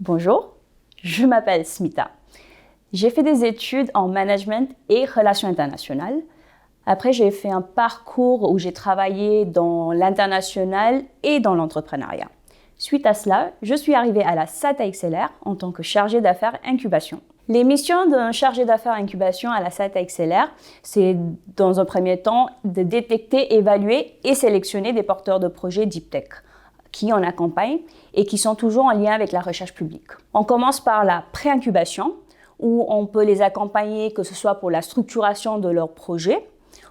Bonjour, je m'appelle Smita. J'ai fait des études en management et relations internationales. Après, j'ai fait un parcours où j'ai travaillé dans l'international et dans l'entrepreneuriat. Suite à cela, je suis arrivée à la SATA XLR en tant que chargée d'affaires incubation. Les missions d'un chargé d'affaires incubation à la SATA XLR, c'est dans un premier temps de détecter, évaluer et sélectionner des porteurs de projets Deep Tech qui en accompagnent et qui sont toujours en lien avec la recherche publique. On commence par la pré-incubation, où on peut les accompagner, que ce soit pour la structuration de leur projet.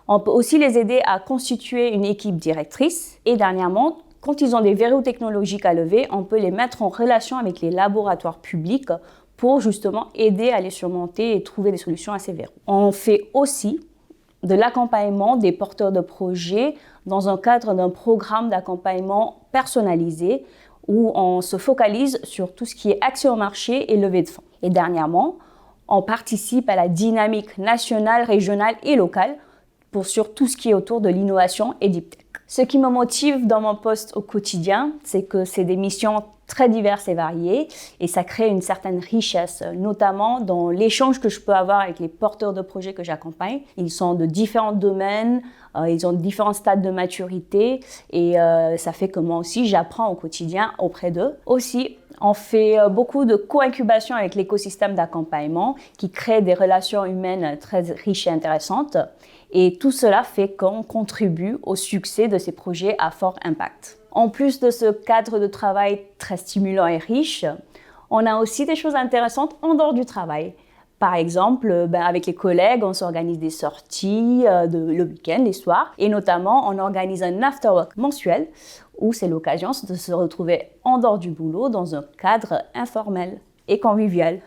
On peut aussi les aider à constituer une équipe directrice. Et dernièrement, quand ils ont des verrous technologiques à lever, on peut les mettre en relation avec les laboratoires publics pour justement aider à les surmonter et trouver des solutions à ces verrous. On fait aussi de l'accompagnement des porteurs de projets dans un cadre d'un programme d'accompagnement personnalisé où on se focalise sur tout ce qui est accès au marché et levée de fonds. Et dernièrement, on participe à la dynamique nationale, régionale et locale sur tout ce qui est autour de l'innovation et Deep Tech. Ce qui me motive dans mon poste au quotidien, c'est que c'est des missions très diverses et variées et ça crée une certaine richesse, notamment dans l'échange que je peux avoir avec les porteurs de projets que j'accompagne. Ils sont de différents domaines, ils ont différents stades de maturité et ça fait que moi aussi j'apprends au quotidien auprès d'eux. Aussi, on fait beaucoup de co-incubation avec l'écosystème d'accompagnement qui crée des relations humaines très riches et intéressantes. Et tout cela fait qu'on contribue au succès de ces projets à fort impact. En plus de ce cadre de travail très stimulant et riche, on a aussi des choses intéressantes en dehors du travail. Par exemple, avec les collègues, on s'organise des sorties le week-end, les soirs, et notamment on organise un after-work mensuel où c'est l'occasion de se retrouver en dehors du boulot dans un cadre informel et convivial.